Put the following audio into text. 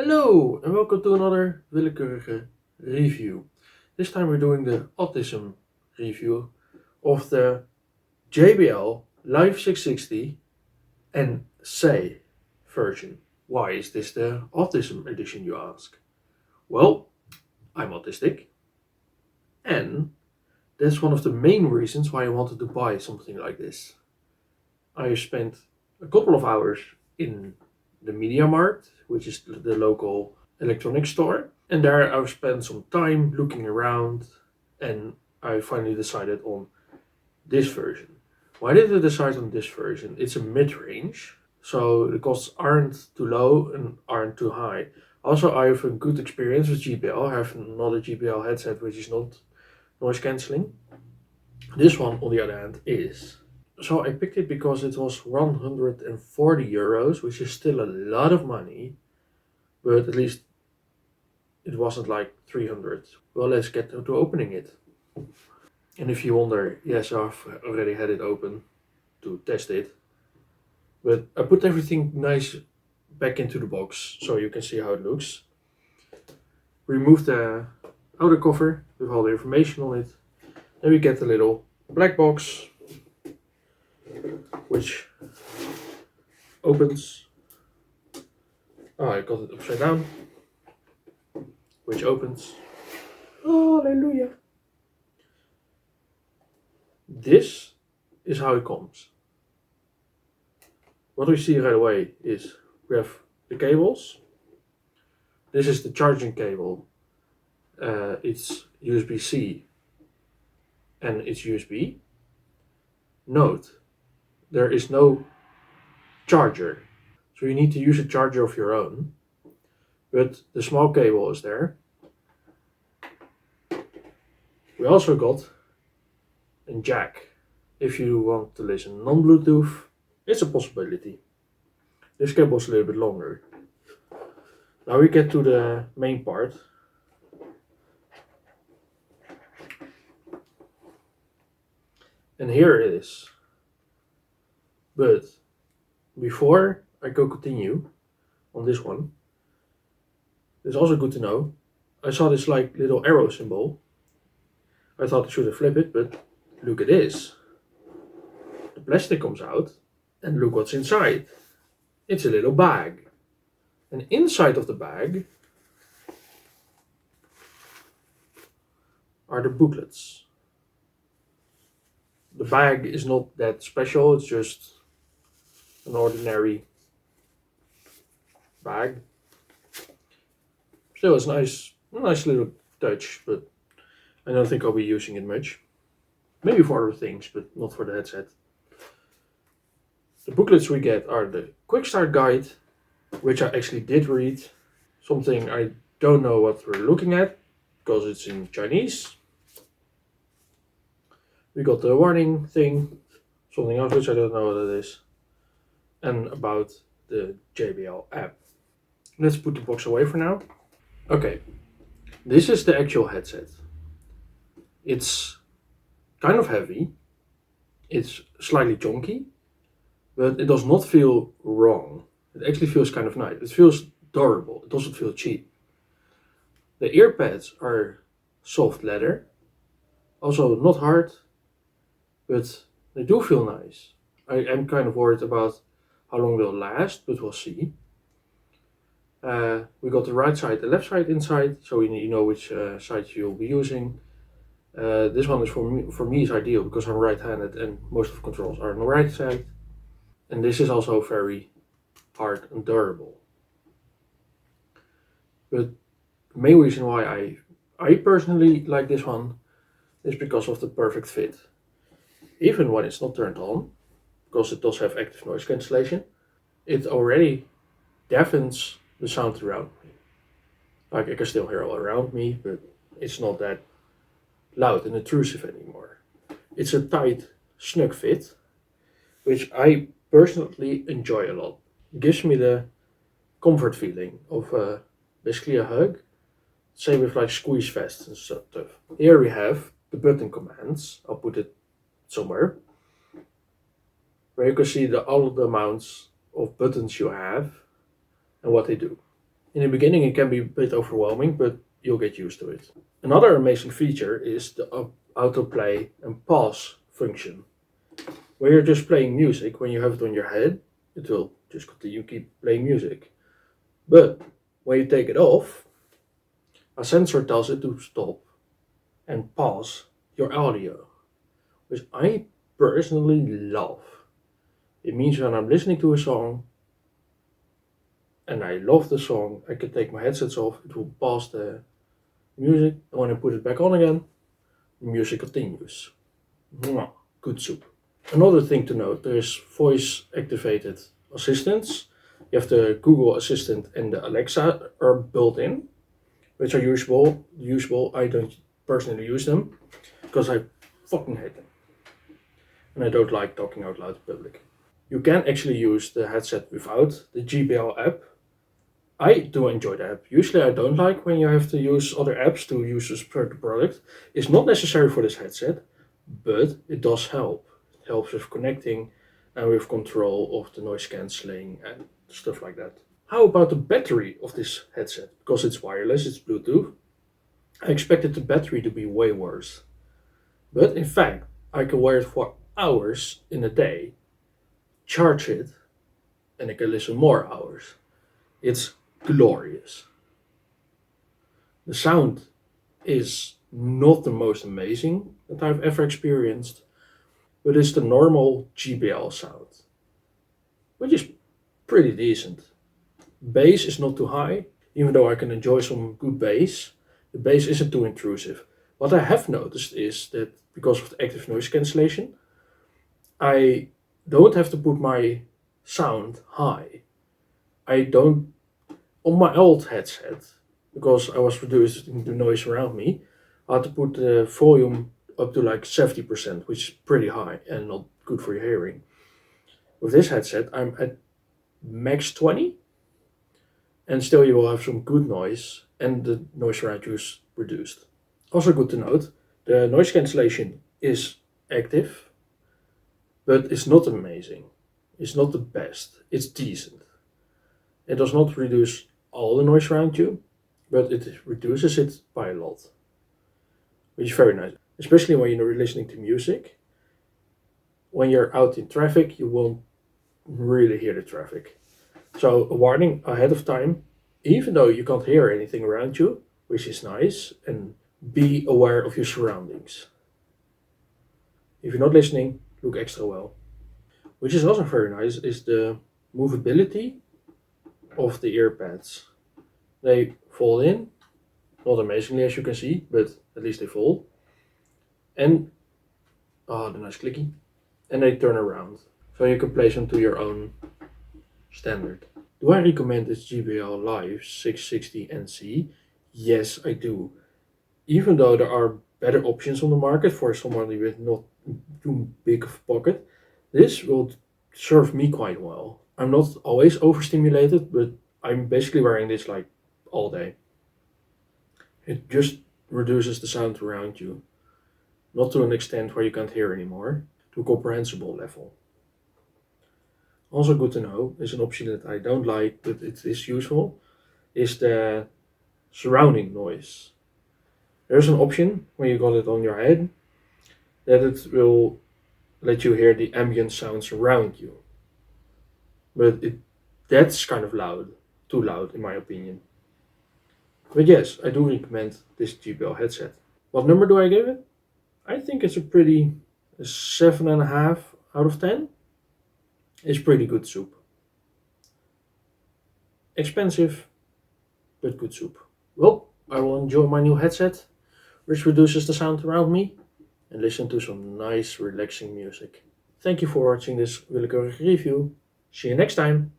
Hello and welcome to another Willekeurige review. This time we're doing the Autism review of the JBL Live 660 and Say version. Why is this the Autism edition, you ask? Well, I'm autistic, and that's one of the main reasons why I wanted to buy something like this. I spent a couple of hours in the Media Mart, which is the local electronics store, and there I've spent some time looking around, and I finally decided on this version. Why did I decide on this version? It's a mid-range, so the costs aren't too low and aren't too high. Also, I have a good experience with JBL. I have another JBL headset which is not noise cancelling. This one, on the other hand, is. So I picked it because it was 140 euros, which is still a lot of money, but at least it wasn't like 300. Well, let's get to opening it. And if you wonder, yes, I've already had it open to test it, but I put everything nice back into the box so you can see how it looks. Remove the outer cover with all the information on it. Then we get the little black box, which opens. Oh, I got it upside down, which opens. Hallelujah. This is how it comes. What we see right away is we have the cables. This is the charging cable. It's USB-C and it's USB. Note, there is no charger, so you need to use a charger of your own, but the small cable is there. We also got a jack. If you want to listen non-Bluetooth, it's a possibility. This cable is a little bit longer. Now we get to the main part. And here it is. But before I go continue on this one, it's also good to know, I saw this like little arrow symbol. I thought I should have flipped it, but look at this. The plastic comes out and look what's inside. It's a little bag. And inside of the bag are the booklets. The bag is not that special, it's just an ordinary bag. Still, it's nice little touch, but I don't think I'll be using it much. Maybe for other things, but not for the headset. The booklets we get are the quick start guide, which I actually did read. Something I don't know what we're looking at, because it's in Chinese. We got the warning thing, something else which I don't know what it is, and about the JBL app. Let's put the box away for now. Okay, this is the actual headset. It's kind of heavy, it's slightly chunky, but it does not feel wrong. It actually feels kind of nice. It feels durable, it doesn't feel cheap. The ear pads are soft leather, also not hard, but they do feel nice. I am kind of worried about how long they'll last, but we'll see. We got the right side, the left side inside, so you know which side you'll be using. This one is for me is ideal because I'm right-handed and most of the controls are on the right side. And this is also very hard and durable. But the main reason why I personally like this one is because of the perfect fit. Even when it's not turned on, because it does have active noise cancellation, it already deafens the sound around me. Like I can still hear all around me, but it's not that loud and intrusive anymore. It's a tight, snug fit, which I personally enjoy a lot. It gives me the comfort feeling of basically a hug, same with like squeeze vests and stuff. Here we have the button commands. I'll put it somewhere where you can see all of the amounts of buttons you have and what they do. In the beginning it can be a bit overwhelming, but you'll get used to it. Another amazing feature is the autoplay and pause function. When you're just playing music, when you have it on your head, it will just continue keep playing music. But when you take it off, a sensor tells it to stop and pause your audio, which I personally love. It means when I'm listening to a song and I love the song, I can take my headsets off, it will pause the music, and when I put it back on again, the music continues. Mwah, good soup. Another thing to note, there's voice activated assistants. You have the Google Assistant and the Alexa are built in, which are usable. I don't personally use them because I fucking hate them. And I don't like talking out loud in public. You can actually use the headset without the JBL app. I do enjoy the app. Usually I don't like when you have to use other apps to use a certain product. It's not necessary for this headset, but it does help. It helps with connecting and with control of the noise cancelling and stuff like that. How about the battery of this headset? Because it's wireless, it's Bluetooth. I expected the battery to be way worse. But in fact, I can wear it for hours in a day, charge it, and I can listen more hours. It's glorious. The sound is not the most amazing that I've ever experienced, but it's the normal JBL sound, which is pretty decent. Bass is not too high, even though I can enjoy some good bass. The bass isn't too intrusive. What I have noticed is that because of the active noise cancellation, I don't have to put my sound high. I don't, on my old headset, because I was reducing the noise around me, I had to put the volume up to like 70%, which is pretty high and not good for your hearing. With this headset, I'm at max 20, and still you will have some good noise, and the noise around you is reduced. Also good to note, the noise cancellation is active, but it's not amazing. It's not the best. It's decent. It does not reduce all the noise around you, but it reduces it by a lot, which is very nice. Especially when you're listening to music. When you're out in traffic, you won't really hear the traffic. So a warning ahead of time, even though you can't hear anything around you, which is nice, and be aware of your surroundings. If you're not listening, look extra well. Which is also very nice is the movability of the earpads. They fold in, not amazingly as you can see, but at least they fold. And, the nice clicky. And they turn around. So you can place them to your own standard. Do I recommend this JBL Live 660 NC? Yes, I do. Even though there are better options on the market for somebody with not too big of a pocket, this will serve me quite well. I'm not always overstimulated, but I'm basically wearing this like all day. It just reduces the sound around you. Not to an extent where you can't hear anymore, to a comprehensible level. Also good to know is an option that I don't like, but it is useful, is the surrounding noise. There's an option when you got it on your head that it will let you hear the ambient sounds around you. But that's kind of loud, too loud in my opinion. But yes, I do recommend this JBL headset. What number do I give it? I think it's a 7.5 out of 10. It's pretty good soup. Expensive, but good soup. Well, I will enjoy my new headset, which reduces the sound around me, and listen to some nice, relaxing music. Thank you for watching this Willekeurige review. See you next time.